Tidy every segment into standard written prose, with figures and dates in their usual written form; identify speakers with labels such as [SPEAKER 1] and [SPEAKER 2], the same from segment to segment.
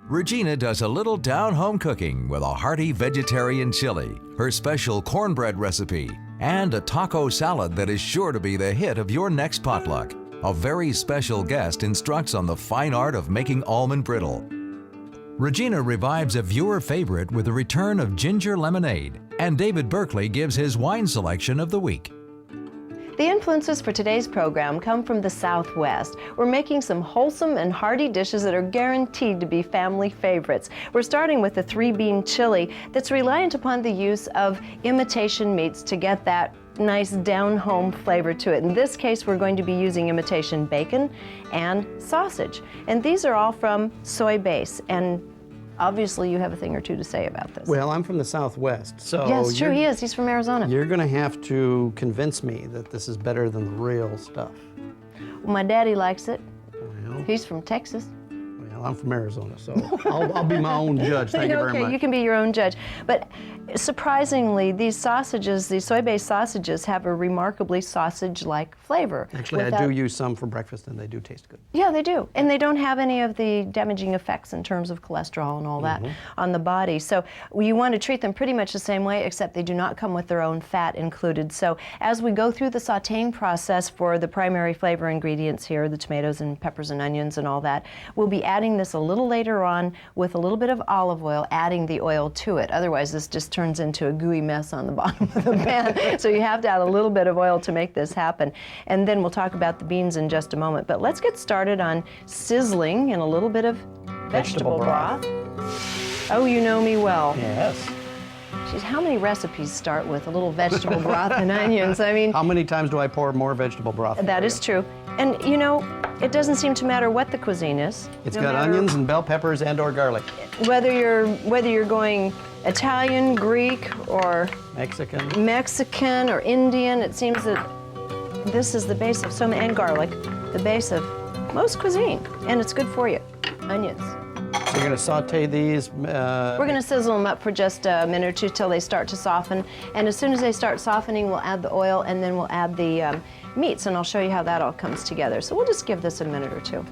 [SPEAKER 1] Regina does a little down-home cooking with a hearty vegetarian chili, her special cornbread recipe, and a taco salad that is sure to be the hit of your next potluck. A very special guest instructs on the fine art of making almond brittle. Regina revives a viewer favorite with the return of ginger lemonade, and David Berkeley gives his wine selection of the week.
[SPEAKER 2] The influences for today's program come from the Southwest. We're making some wholesome and hearty dishes that are guaranteed to be family favorites. We're starting with a 3-bean chili that's reliant upon the use of imitation meats to get that nice down-home flavor to it. In this case, we're going to be using imitation bacon and sausage. And these are all from soy base. And obviously, you have a thing or two to say about this.
[SPEAKER 3] Well, I'm from the Southwest, so...
[SPEAKER 2] Yes, true, he is. He's from Arizona.
[SPEAKER 3] You're going to have to convince me that this is better than the real stuff.
[SPEAKER 2] Well, my daddy likes it.
[SPEAKER 3] Well,
[SPEAKER 2] He's from Texas.
[SPEAKER 3] well, I'm from Arizona, so I'll be my own judge. Thank you very much.
[SPEAKER 2] Okay, you can be your own judge. But surprisingly, these sausages, these soy-based sausages, have a remarkably sausage-like flavor.
[SPEAKER 3] Actually, I do use some for breakfast, and they do taste good.
[SPEAKER 2] Yeah, they do. And they don't have any of the damaging effects in terms of cholesterol and all that on the body. So you want to treat them pretty much the same way, except they do not come with their own fat included. So as we go through the sautéing process for the primary flavor ingredients here, the tomatoes and peppers and onions and all that, we'll be adding this a little later on with a little bit of olive oil, adding the oil to it. Otherwise, this just turns into a gooey mess on the bottom of the pan. So you have to add a little bit of oil to make this happen. And then we'll talk about the beans in just a moment. But let's get started on sizzling in a little bit of vegetable broth. Oh, you know me well.
[SPEAKER 3] Yes.
[SPEAKER 2] Geez, how many recipes start with a little vegetable broth and onions? I mean,
[SPEAKER 3] How many times do I pour more vegetable broth?
[SPEAKER 2] that is true. And you know, it doesn't seem to matter what the cuisine is.
[SPEAKER 3] It's
[SPEAKER 2] No
[SPEAKER 3] got
[SPEAKER 2] matter
[SPEAKER 3] onions and bell peppers and/or garlic.
[SPEAKER 2] Whether you're going Italian, Greek, or Mexican or Indian, it seems that this is the base of so many, and garlic, the base of most cuisine, and it's good for you. Onions.
[SPEAKER 3] So you're going to saute these.
[SPEAKER 2] We're going to sizzle them up for just a minute or two till they start to soften, and as soon as they start softening, we'll add the oil, and then we'll add the meats, and I'll show you how that all comes together. So we'll just give this a minute or two.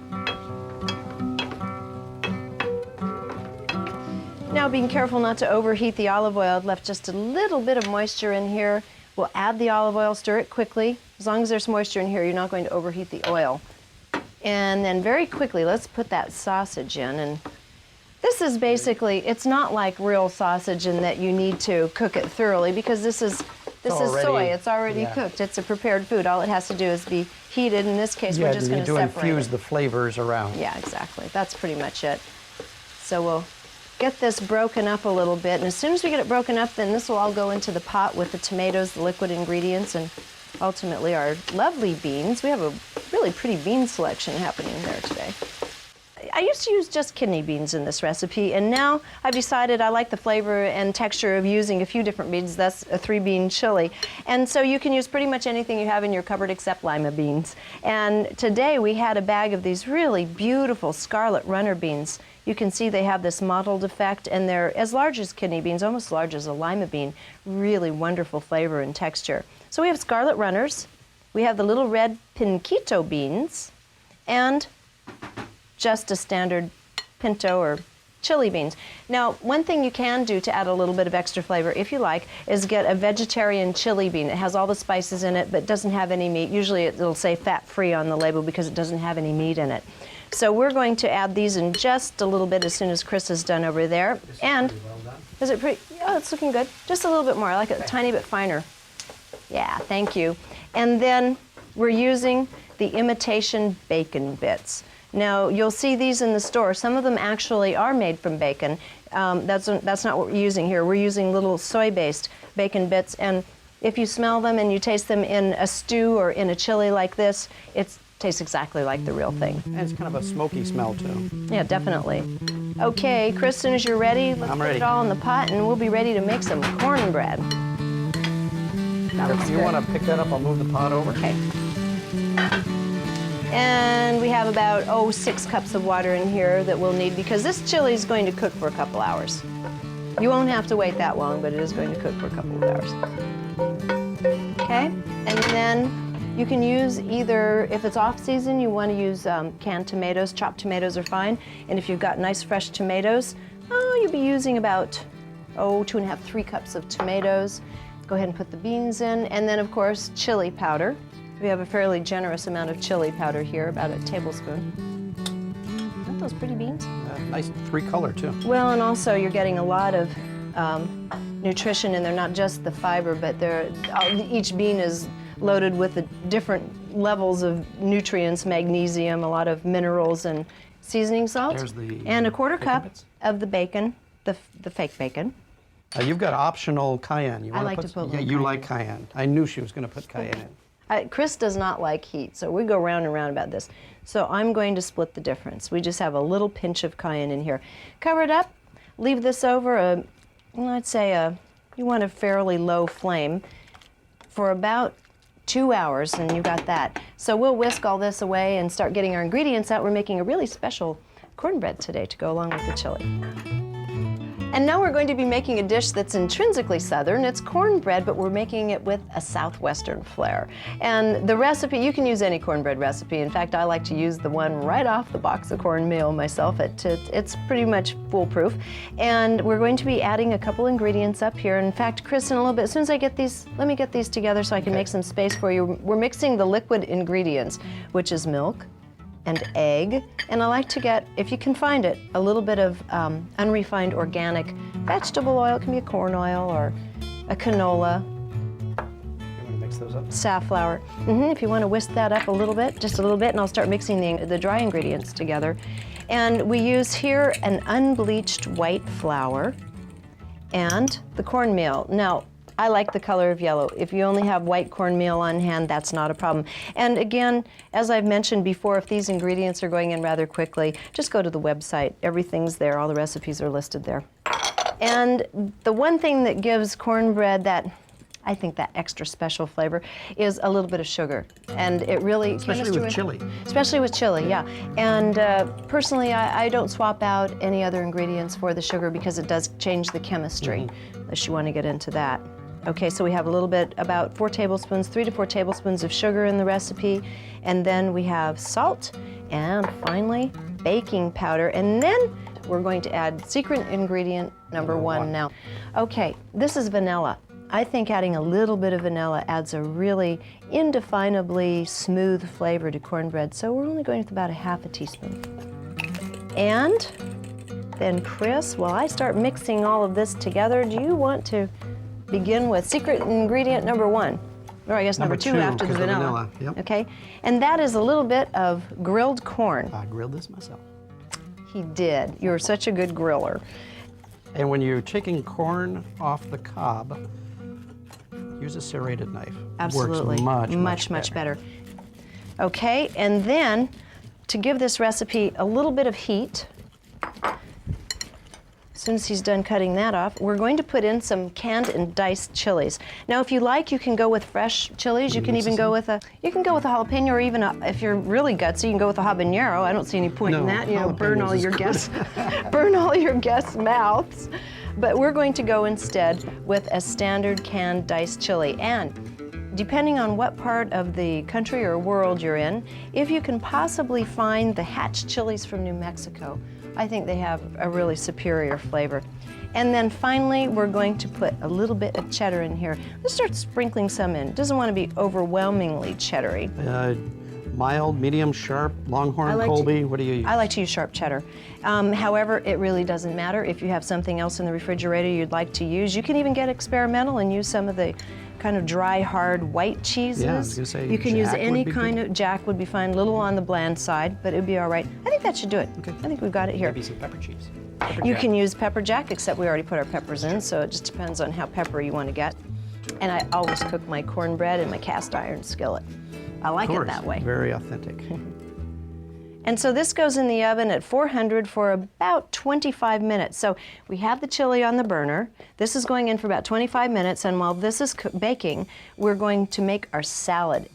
[SPEAKER 2] Now, being careful not to overheat the olive oil, I've left just a little bit of moisture in here. We'll add the olive oil, stir it quickly. As long as there's moisture in here, you're not going to overheat the oil. And then very quickly, let's put that sausage in. And this is basically, it's not like real sausage in that you need to cook it thoroughly, because this is soy. It's already cooked. It's a prepared food. All it has to do is be heated. In this case, we're just going to separate
[SPEAKER 3] infuse
[SPEAKER 2] it.
[SPEAKER 3] the flavors around.
[SPEAKER 2] Yeah, exactly. That's pretty much it. So we'll get this broken up a little bit, and as soon as we get it broken up, then this will all go into the pot with the tomatoes, the liquid ingredients, and ultimately our lovely beans. We have a really pretty bean selection happening there today. I used to use just kidney beans in this recipe, and now I've decided I like the flavor and texture of using a few different beans. That's a 3-bean chili. And so you can use pretty much anything you have in your cupboard except lima beans. And today we had a bag of these really beautiful scarlet runner beans. You can see they have this mottled effect, and they're as large as kidney beans, almost as large as a lima bean. Really wonderful flavor and texture. So we have scarlet runners, we have the little red pinquito beans, and just a standard pinto or chili beans. Now, one thing you can do to add a little bit of extra flavor, if you like, is get a vegetarian chili bean. It has all the spices in it, but doesn't have any meat. Usually it'll say fat-free on the label because it doesn't have any meat in it. So we're going to add these in just a little bit as soon as Chris is done over there. And is it pretty? Oh, it's looking good. Just a little bit more. I like it a tiny bit finer. Yeah, thank you. And then we're using the imitation bacon bits. Now, you'll see these in the store. Some of them actually are made from bacon. That's not what we're using here. We're using little soy-based bacon bits. And if you smell them and you taste them in a stew or in a chili like this, it tastes exactly like the real thing.
[SPEAKER 3] And it's kind of a smoky smell, too.
[SPEAKER 2] Yeah, definitely. Okay, Chris, as soon as you're ready, let's put it all in the pot, and we'll be ready to make some cornbread.
[SPEAKER 3] If you want to pick that up, I'll move the pot over.
[SPEAKER 2] Okay. And we have about, 6 cups of water in here that we'll need, because this chili is going to cook for a couple hours. You won't have to wait that long, but it is going to cook for a couple of hours. Okay, and then You can use either, if it's off season, you want to use canned tomatoes. Chopped tomatoes are fine. And if you've got nice fresh tomatoes, you'll be using about, 2.5, 3 cups of tomatoes. Go ahead and put the beans in. And then, of course, chili powder. We have a fairly generous amount of chili powder here, about a tablespoon. Aren't those pretty beans?
[SPEAKER 3] Nice 3-color, too.
[SPEAKER 2] Well, and also you're getting a lot of nutrition in there, not just the fiber, but each bean is loaded with the different levels of nutrients, magnesium, a lot of minerals, and seasoning salt. And a 1/4 cup of the bacon, the fake bacon.
[SPEAKER 3] You've got optional cayenne.
[SPEAKER 2] I like to put
[SPEAKER 3] Yeah, you like cayenne. I knew she was going to put cayenne in.
[SPEAKER 2] Chris does not like heat, so we go round and round about this. So I'm going to split the difference. We just have a little pinch of cayenne in here. Cover it up, leave this over let's say you want a fairly low flame for about 2 hours, and you got that. So we'll whisk all this away and start getting our ingredients out. We're making a really special cornbread today to go along with the chili. And now we're going to be making a dish that's intrinsically Southern. It's cornbread, but we're making it with a Southwestern flair. And the recipe, you can use any cornbread recipe. In fact, I like to use the one right off the box of cornmeal myself. It's pretty much foolproof. And we're going to be adding a couple ingredients up here. In fact, Chris, in a little bit, as soon as I get these, let me get these together so I can make some space for you. We're mixing the liquid ingredients, which is milk and egg, and I like to get, if you can find it, a little bit of unrefined organic vegetable oil. It can be a corn oil or a canola.
[SPEAKER 3] You want to mix those up?
[SPEAKER 2] Safflower. If you want to whisk that up a little bit, just a little bit, and I'll start mixing the dry ingredients together. And we use here an unbleached white flour and the cornmeal. Now, I like the color of yellow. If you only have white cornmeal on hand, that's not a problem. And again, as I've mentioned before, if these ingredients are going in rather quickly, just go to the website. Everything's there. All the recipes are listed there. And the one thing that gives cornbread that, I think, that extra special flavor is a little bit of sugar. And it really...
[SPEAKER 3] Especially with chili.
[SPEAKER 2] Especially with chili, yeah. And personally, I don't swap out any other ingredients for the sugar because it does change the chemistry, unless you want to get into that. Okay, so we have a little bit, about 3 to 4 tablespoons of sugar in the recipe, and then we have salt, and finally, baking powder, and then we're going to add secret ingredient number one now. Okay, this is vanilla. I think adding a little bit of vanilla adds a really indefinably smooth flavor to cornbread, so we're only going with about a ½ teaspoon. And then Chris, while I start mixing all of this together, do you want to begin with secret ingredient number 1, or I guess number 2 after the vanilla.
[SPEAKER 3] Yep.
[SPEAKER 2] Okay, and that is a little bit of grilled corn.
[SPEAKER 3] I grilled this myself.
[SPEAKER 2] He did. You're such a good griller.
[SPEAKER 3] And when you're taking corn off the cob, use a serrated knife.
[SPEAKER 2] Absolutely.
[SPEAKER 3] It works
[SPEAKER 2] much better. Okay, and then to give this recipe a little bit of heat, as soon as he's done cutting that off, we're going to put in some canned and diced chilies. Now, if you like, you can go with fresh chilies. You can even go with a jalapeno, or even if you're really gutsy, you can go with a habanero. I don't see any point in that. You know, burn all your guests' mouths. But we're going to go instead with a standard canned diced chili. And depending on what part of the country or world you're in, if you can possibly find the hatch chilies from New Mexico, I think they have a really superior flavor. And then finally, we're going to put a little bit of cheddar in here. Let's start sprinkling some in. It doesn't want to be overwhelmingly cheddary.
[SPEAKER 3] Mild, medium, sharp, Longhorn, Colby, what do you use?
[SPEAKER 2] I like to use sharp cheddar. However, it really doesn't matter. If you have something else in the refrigerator you'd like to use, you can even get experimental and use some of the kind of dry, hard white cheeses.
[SPEAKER 3] Yeah, I was gonna say
[SPEAKER 2] you can use
[SPEAKER 3] Jack
[SPEAKER 2] any
[SPEAKER 3] would be
[SPEAKER 2] kind
[SPEAKER 3] good.
[SPEAKER 2] of, Jack would be fine, a little on the bland side, but it would be all right. I think that should do it.
[SPEAKER 3] Okay.
[SPEAKER 2] I think we've got it here.
[SPEAKER 3] Maybe some pepper cheese.
[SPEAKER 2] You can use pepper jack, except we already put our peppers in, so it just depends on how peppery you want to get. And I always cook my cornbread in my cast iron skillet. I like it that way.
[SPEAKER 3] Very authentic.
[SPEAKER 2] And so this goes in the oven at 400 for about 25 minutes. So we have the chili on the burner. This is going in for about 25 minutes, and while this is baking, we're going to make our salad.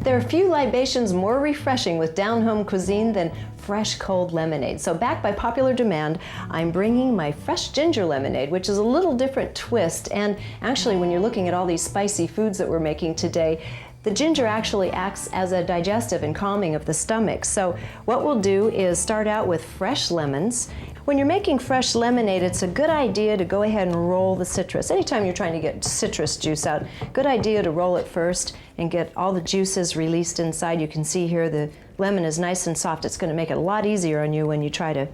[SPEAKER 2] There are few libations more refreshing with down-home cuisine than fresh cold lemonade. So backed by popular demand, I'm bringing my fresh ginger lemonade, which is a little different twist. And actually, when you're looking at all these spicy foods that we're making today, the ginger actually acts as a digestive and calming of the stomach. So what we'll do is start out with fresh lemons. When you're making fresh lemonade, it's a good idea to go ahead and roll the citrus. Anytime you're trying to get citrus juice out, good idea to roll it first and get all the juices released inside. You can see here the lemon is nice and soft. It's going to make it a lot easier on you when you try to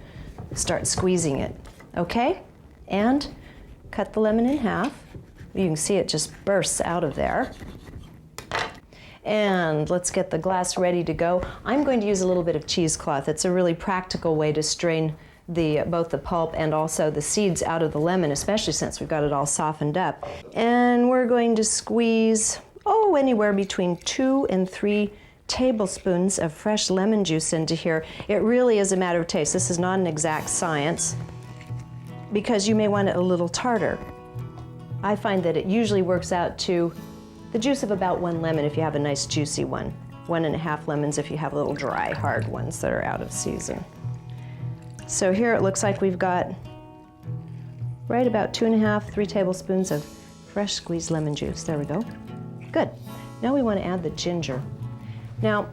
[SPEAKER 2] start squeezing it. Okay? And cut the lemon in half. You can see it just bursts out of there. And let's get the glass ready to go. I'm going to use a little bit of cheesecloth. It's a really practical way to strain both the pulp and also the seeds out of the lemon, especially since we've got it all softened up. And we're going to squeeze, anywhere between 2 and 3 tablespoons of fresh lemon juice into here. It really is a matter of taste. This is not an exact science because you may want it a little tartar. I find that it usually works out to the juice of about 1 lemon if you have a nice juicy one. 1½ lemons if you have little dry, hard ones that are out of season. So here it looks like we've got right about 2½, 3 tablespoons of fresh squeezed lemon juice. There we go. Good. Now we want to add the ginger. Now,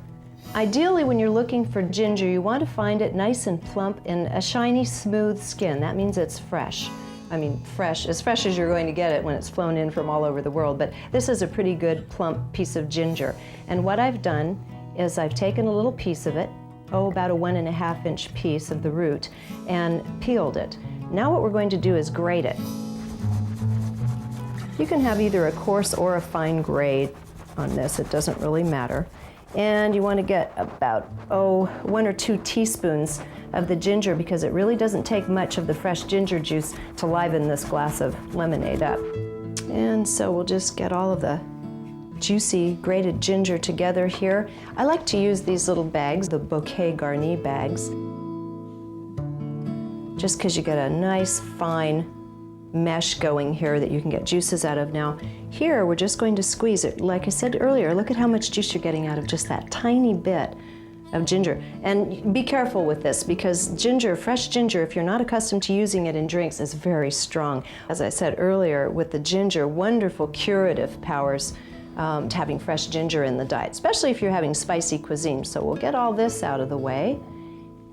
[SPEAKER 2] ideally when you're looking for ginger, you want to find it nice and plump in a shiny, smooth skin. That means it's fresh. I mean, fresh, as fresh as you're going to get it when it's flown in from all over the world, but this is a pretty good plump piece of ginger. And what I've done is I've taken a little piece of it, about a 1½ inch piece of the root, and peeled it. Now what we're going to do is grate it. You can have either a coarse or a fine grade on this, it doesn't really matter. And you want to get about, 1 or 2 teaspoons of the ginger because it really doesn't take much of the fresh ginger juice to liven this glass of lemonade up. And so we'll just get all of the juicy grated ginger together here. I like to use these little bags, the bouquet garni bags, just because you get a nice fine mesh going here that you can get juices out of. Now here we're just going to squeeze it. Like I said earlier, look at how much juice you're getting out of just that tiny bit of ginger. And be careful with this because ginger, fresh ginger, if you're not accustomed to using it in drinks, is very strong. As I said earlier, with the ginger, wonderful curative powers to having fresh ginger in the diet, especially if you're having spicy cuisine. So we'll get all this out of the way.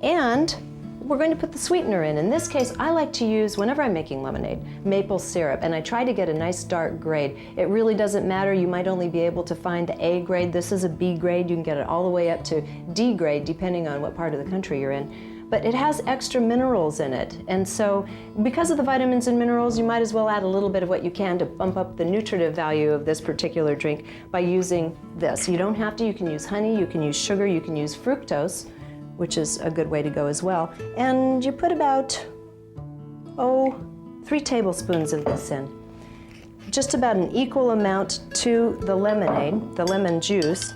[SPEAKER 2] And we're going to put the sweetener in. In this case, I like to use, whenever I'm making lemonade, maple syrup, and I try to get a nice dark grade. It really doesn't matter. You might only be able to find the A grade. This is a B grade. You can get it all the way up to D grade, depending on what part of the country you're in. But it has extra minerals in it, and so because of the vitamins and minerals, you might as well add a little bit of what you can to bump up the nutritive value of this particular drink by using this. You don't have to. You can use honey, you can use sugar, you can use fructose, which is a good way to go as well. And you put about, 3 tablespoons of this in. Just about an equal amount to the lemonade, the lemon juice.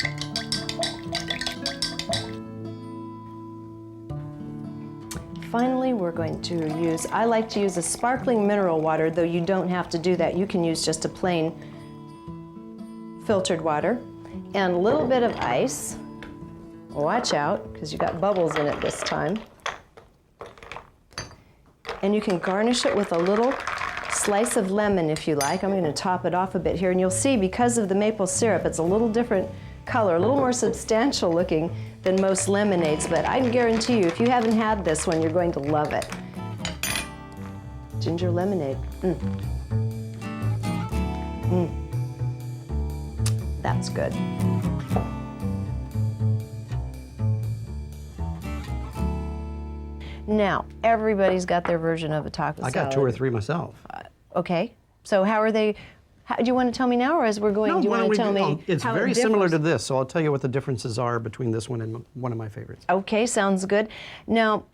[SPEAKER 2] Finally, we're going to use, I like to use a sparkling mineral water, though you don't have to do that. You can use just a plain filtered water and a little bit of ice. Watch out, because you got bubbles in it this time. And you can garnish it with a little slice of lemon if you like. I'm going to top it off a bit here, and you'll see because of the maple syrup, it's a little different color, a little more substantial looking than most lemonades, but I can guarantee you, if you haven't had this one, you're going to love it. Ginger lemonade. That's good. Now, everybody's got their version of a taco salad.
[SPEAKER 3] I got 2 or 3 myself.
[SPEAKER 2] Okay, so how are they? Do you want to tell me now, or as we're going, do you want to tell me
[SPEAKER 3] It's
[SPEAKER 2] how
[SPEAKER 3] very
[SPEAKER 2] it
[SPEAKER 3] similar
[SPEAKER 2] differs?
[SPEAKER 3] to this, so I'll tell you what the differences are between this one and one of my favorites.
[SPEAKER 2] Okay, sounds good. Now,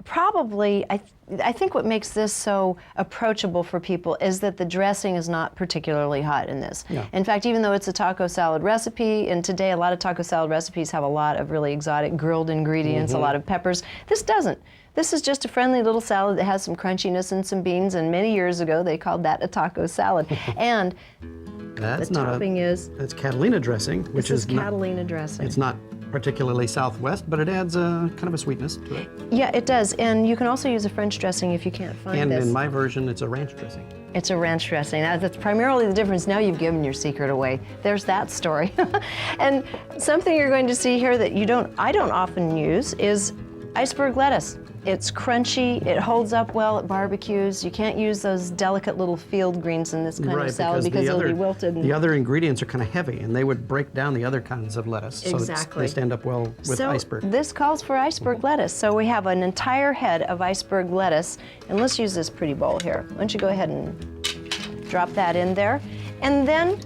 [SPEAKER 2] probably, I think what makes this so approachable for people is that the dressing is not particularly hot in this.
[SPEAKER 3] Yeah.
[SPEAKER 2] In fact, even though it's a taco salad recipe, and today a lot of taco salad recipes have a lot of really exotic grilled ingredients, a lot of peppers, this doesn't. This is just a friendly little salad that has some crunchiness and some beans, and many years ago they called that a taco salad. And
[SPEAKER 3] That's
[SPEAKER 2] the
[SPEAKER 3] not
[SPEAKER 2] topping is.
[SPEAKER 3] That's Catalina dressing, which
[SPEAKER 2] This is
[SPEAKER 3] not,
[SPEAKER 2] Catalina dressing.
[SPEAKER 3] it's not particularly Southwest, but it adds a kind of a sweetness to it.
[SPEAKER 2] Yeah, it does. And you can also use a French dressing if you can't find
[SPEAKER 3] And
[SPEAKER 2] this.
[SPEAKER 3] in my version, it's a ranch dressing.
[SPEAKER 2] It's a ranch dressing. That's primarily the difference. Now you've given your secret away. There's that story. And something you're going to see here that I don't often use is iceberg lettuce. It's crunchy, it holds up well at barbecues. You can't use those delicate little field greens in this kind of salad because it'll be wilted.
[SPEAKER 3] The other ingredients are kind of heavy, and they would break down the other kinds of lettuce.
[SPEAKER 2] Exactly.
[SPEAKER 3] So they stand up well with iceberg.
[SPEAKER 2] This calls for iceberg lettuce. So we have an entire head of iceberg lettuce, and let's use this pretty bowl here. Why don't you go ahead and drop that in there. And then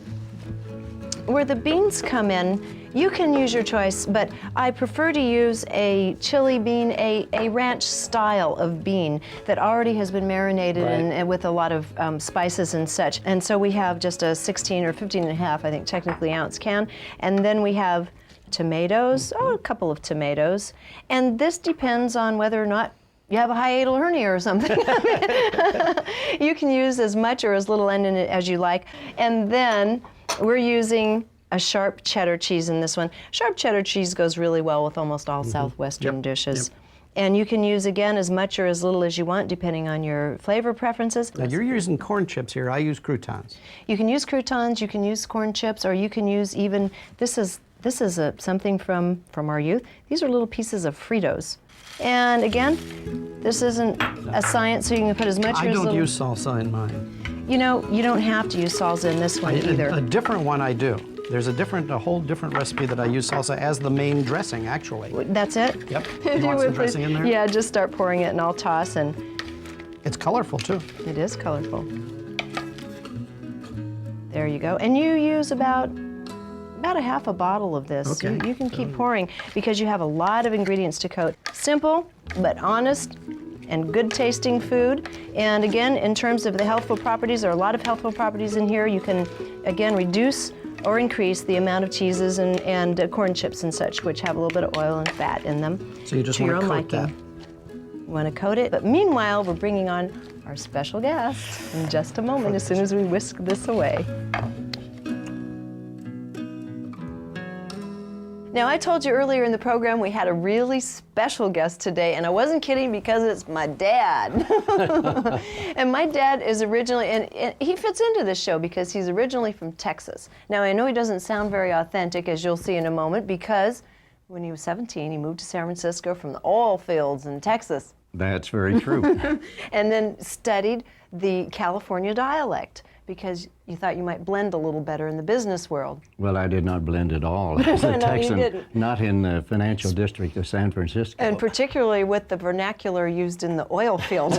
[SPEAKER 2] where the beans come in, you can use your choice, but I prefer to use a chili bean, a ranch style of bean that already has been marinated and with a lot of spices and such. And so we have just a 16 or 15 and a half, I think, technically ounce can. And then we have tomatoes, a couple of tomatoes. And this depends on whether or not you have a hiatal hernia or something. You can use as much or as little onion as you like. And then we're using a sharp cheddar cheese in this one. Sharp cheddar cheese goes really well with almost all Southwestern dishes.
[SPEAKER 3] Yep.
[SPEAKER 2] And you can use, again, as much or as little as you want, depending on your flavor preferences.
[SPEAKER 3] Now you're using corn chips here. I use croutons.
[SPEAKER 2] You can use croutons, you can use corn chips, or you can use even, this is something from our youth. These are little pieces of Fritos. And again, this isn't a science, so you can put as much or as little.
[SPEAKER 3] I don't use salsa in mine.
[SPEAKER 2] You know, you don't have to use salsa in this one either.
[SPEAKER 3] A different one I do. There's a whole different recipe that I use salsa as the main dressing, actually.
[SPEAKER 2] That's it?
[SPEAKER 3] Yep. You want some dressing in there?
[SPEAKER 2] Yeah, just start pouring it and I'll toss, and
[SPEAKER 3] it's colorful too.
[SPEAKER 2] it is colorful. There you go. And you use about a half a bottle of this.
[SPEAKER 3] Okay.
[SPEAKER 2] You can keep pouring because you have a lot of ingredients to coat. Simple, but honest and good tasting food. And again, in terms of the healthful properties, there are a lot of healthful properties in here. You can, again, reduce or increase the amount of cheeses and corn chips and such, which have a little bit of oil and fat in them.
[SPEAKER 3] So you just
[SPEAKER 2] to your
[SPEAKER 3] want to
[SPEAKER 2] own
[SPEAKER 3] coat that.
[SPEAKER 2] liking. You want to coat it. But meanwhile, we're bringing on our special guest in just a moment, as soon as we whisk this away. Now, I told you earlier in the program we had a really special guest today, and I wasn't kidding because it's my dad. And my dad is originally, and he fits into this show because he's originally from Texas. Now, I know he doesn't sound very authentic, as you'll see in a moment, because when he was 17, he moved to San Francisco from the oil fields in Texas.
[SPEAKER 4] That's very true.
[SPEAKER 2] And then studied the California dialect, because you thought you might blend a little better in the business world.
[SPEAKER 4] Well, I did not blend at all as a
[SPEAKER 2] No, you
[SPEAKER 4] Texan,
[SPEAKER 2] didn't.
[SPEAKER 4] not in the financial district of San Francisco.
[SPEAKER 2] And particularly with the vernacular used in the oil field.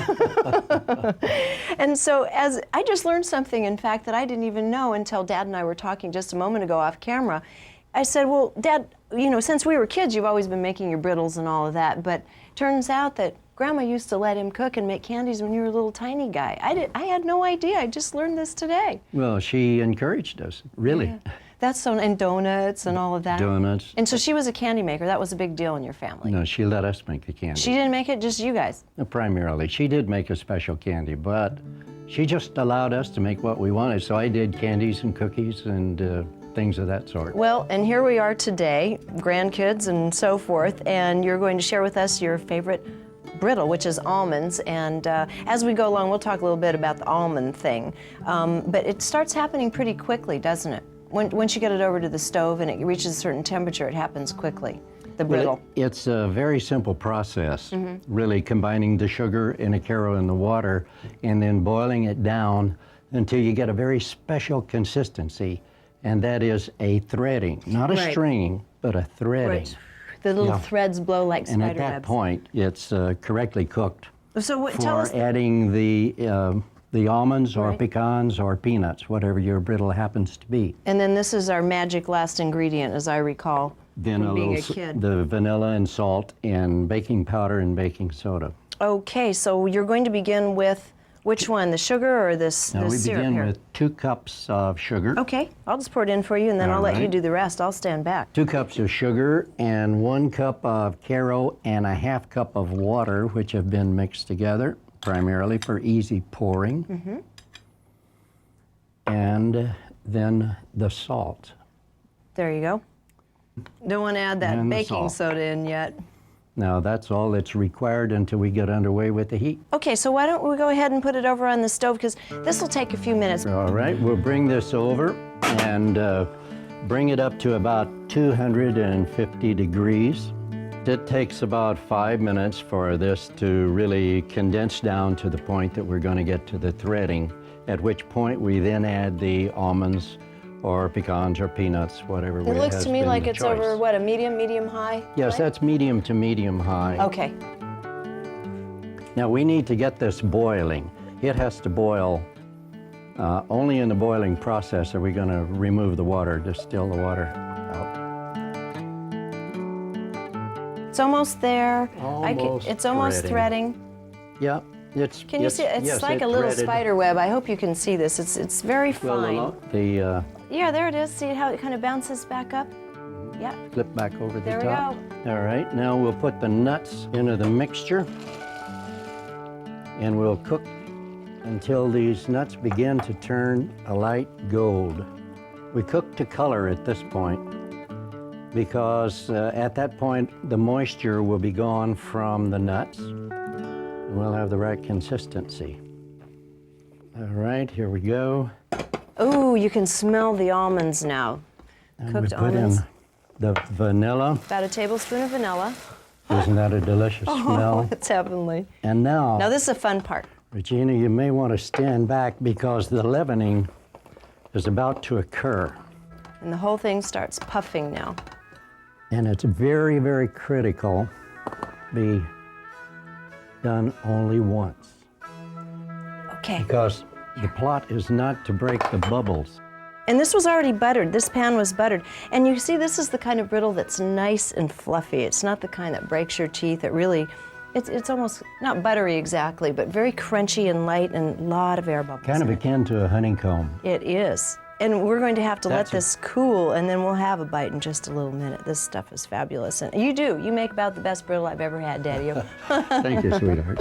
[SPEAKER 2] And so as I just learned something, in fact, that I didn't even know until Dad and I were talking just a moment ago off camera. I said, well, Dad, you know, since we were kids, you've always been making your brittles and all of that, but turns out that Grandma used to let him cook and make candies when you were a little tiny guy. I had no idea. I just learned this today.
[SPEAKER 4] Well, she encouraged us, really.
[SPEAKER 2] Yeah. That's so, and donuts and all of that.
[SPEAKER 4] Donuts.
[SPEAKER 2] And so she was a candy maker. That was a big deal in your family.
[SPEAKER 4] No, she let us make the candy.
[SPEAKER 2] She didn't make it, just you guys.
[SPEAKER 4] Primarily. She did make a special candy, but she just allowed us to make what we wanted. So I did candies and cookies and things of that sort.
[SPEAKER 2] Well, and here we are today, grandkids and so forth, and you're going to share with us your favorite brittle, which is almonds, and as we go along, we'll talk a little bit about the almond thing. But it starts happening pretty quickly, doesn't it? Once you get it over to the stove and it reaches a certain temperature, it happens quickly, the brittle.
[SPEAKER 4] Well, it's a very simple process, really combining the sugar and a caro in the water and then boiling it down until you get a very special consistency, and that is a threading, not a stringing, but a threading.
[SPEAKER 2] Right. The little threads blow like spider
[SPEAKER 4] And
[SPEAKER 2] webs.
[SPEAKER 4] at that point, it's correctly cooked
[SPEAKER 2] So tell us.
[SPEAKER 4] for adding the almonds or pecans or peanuts, whatever your brittle happens to be.
[SPEAKER 2] And then this is our magic last ingredient, as I recall,
[SPEAKER 4] Then
[SPEAKER 2] from being a kid.
[SPEAKER 4] the vanilla and salt and baking powder and baking soda.
[SPEAKER 2] Okay, so you're going to begin with which one, the sugar or this
[SPEAKER 4] Now we
[SPEAKER 2] syrup
[SPEAKER 4] begin
[SPEAKER 2] here?
[SPEAKER 4] with 2 cups of sugar.
[SPEAKER 2] Okay, I'll just pour it in for you, and then I'll let you
[SPEAKER 4] right.
[SPEAKER 2] do the rest. I'll stand back.
[SPEAKER 4] 2 cups of sugar and 1 cup of caro and a half cup of water, which have been mixed together, primarily for easy pouring. And then the salt.
[SPEAKER 2] There you go. Don't want to add that
[SPEAKER 4] And the
[SPEAKER 2] baking
[SPEAKER 4] salt.
[SPEAKER 2] soda in yet.
[SPEAKER 4] Now that's all that's required until we get underway with the heat.
[SPEAKER 2] Okay, so why don't we go ahead and put it over on the stove, because this will take a few minutes.
[SPEAKER 4] All right, we'll bring this over and bring it up to about 250 degrees. It takes about 5 minutes for this to really condense down to the point that we're going to get to the threading, at which point we then add the almonds or pecans or peanuts, whatever
[SPEAKER 2] It looks
[SPEAKER 4] has
[SPEAKER 2] to me
[SPEAKER 4] been
[SPEAKER 2] like
[SPEAKER 4] the
[SPEAKER 2] it's
[SPEAKER 4] choice.
[SPEAKER 2] over, what, a medium high?
[SPEAKER 4] Yes,
[SPEAKER 2] flame?
[SPEAKER 4] that's medium to medium high.
[SPEAKER 2] Okay.
[SPEAKER 4] Now we need to get this boiling. It has to boil. Only in the boiling process are we going to remove the water, distill the water out.
[SPEAKER 2] It's almost there. It's almost
[SPEAKER 4] threading.
[SPEAKER 2] threading.
[SPEAKER 4] Yeah, it's.
[SPEAKER 2] Can you see? It's
[SPEAKER 4] yes,
[SPEAKER 2] like
[SPEAKER 4] it
[SPEAKER 2] a little
[SPEAKER 4] threaded.
[SPEAKER 2] spider web. I hope you can see this. It's very fine.
[SPEAKER 4] Well, the
[SPEAKER 2] Yeah, there it is. See how it kind of bounces back up? Yeah.
[SPEAKER 4] flip back over the
[SPEAKER 2] There we
[SPEAKER 4] top. All right, now we'll put the nuts into the mixture and we'll cook until these nuts begin to turn a light gold. We cook to color at this point because at that point the moisture will be gone from the nuts and we'll have the right consistency. All right, here we go.
[SPEAKER 2] Oh, you can smell the almonds now.
[SPEAKER 4] And
[SPEAKER 2] Cooked
[SPEAKER 4] we put
[SPEAKER 2] almonds.
[SPEAKER 4] in the vanilla.
[SPEAKER 2] About a tablespoon of vanilla.
[SPEAKER 4] Isn't that a delicious smell?
[SPEAKER 2] It's heavenly.
[SPEAKER 4] And now,
[SPEAKER 2] Now this is a fun part.
[SPEAKER 4] Regina, you may want to stand back because the leavening is about to occur.
[SPEAKER 2] And the whole thing starts puffing now.
[SPEAKER 4] And it's very, very critical be done only once
[SPEAKER 2] Okay.
[SPEAKER 4] because the plot is not to break the bubbles.
[SPEAKER 2] And this was already buttered. This pan was buttered. And you see, this is the kind of brittle that's nice and fluffy. It's not the kind that breaks your teeth. It really, it's almost not buttery exactly, but very crunchy and light and a lot of air bubbles.
[SPEAKER 4] Kind of
[SPEAKER 2] in it.
[SPEAKER 4] akin to a honeycomb.
[SPEAKER 2] It is. And we're going to have to let
[SPEAKER 4] That's
[SPEAKER 2] this cool, and then we'll have a bite in just a little minute. This stuff is fabulous. And you do. You make about the best brittle I've ever had, Daddy.
[SPEAKER 4] Thank you, sweetheart.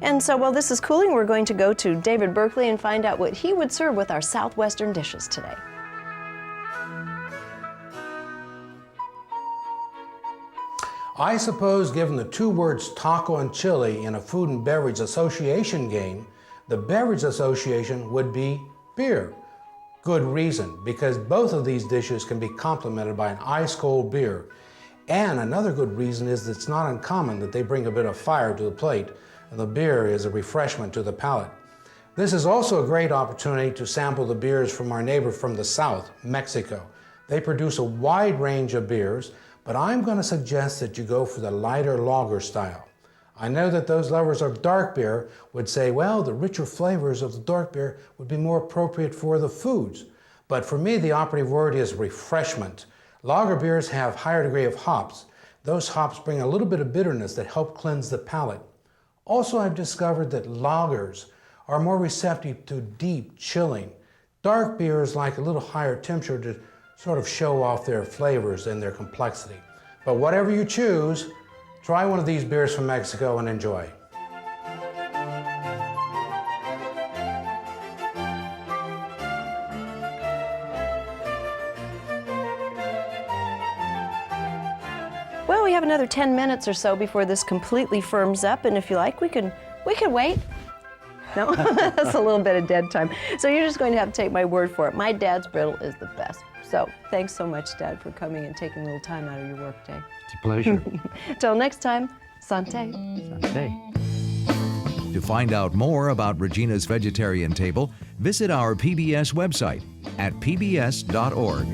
[SPEAKER 2] And so while this is cooling, we're going to go to David Berkeley and find out what he would serve with our Southwestern dishes today.
[SPEAKER 5] I suppose given the two words taco and chili in a food and beverage association game, the beverage association would be beer. Good reason, because both of these dishes can be complemented by an ice-cold beer. And another good reason is that it's not uncommon that they bring a bit of fire to the plate, and the beer is a refreshment to the palate. This is also a great opportunity to sample the beers from our neighbor from the south, Mexico. They produce a wide range of beers, but I'm going to suggest that you go for the lighter lager style. I know that those lovers of dark beer would say, well, the richer flavors of the dark beer would be more appropriate for the foods. But for me, the operative word is refreshment. Lager beers have a higher degree of hops. Those hops bring a little bit of bitterness that help cleanse the palate. Also, I've discovered that lagers are more receptive to deep chilling. Dark beers like a little higher temperature to sort of show off their flavors and their complexity. But whatever you choose, try one of these beers from Mexico and enjoy.
[SPEAKER 2] Well, we have another 10 minutes or so before this completely firms up, and if you like, we can wait. No, that's a little bit of dead time. So you're just going to have to take my word for it. My dad's brittle is the best. So thanks so much, Dad, for coming and taking a little time out of your work day.
[SPEAKER 4] It's a pleasure.
[SPEAKER 2] Till next time, santé.
[SPEAKER 4] Santé.
[SPEAKER 1] To find out more about Regina's Vegetarian Table, visit our PBS website at pbs.org.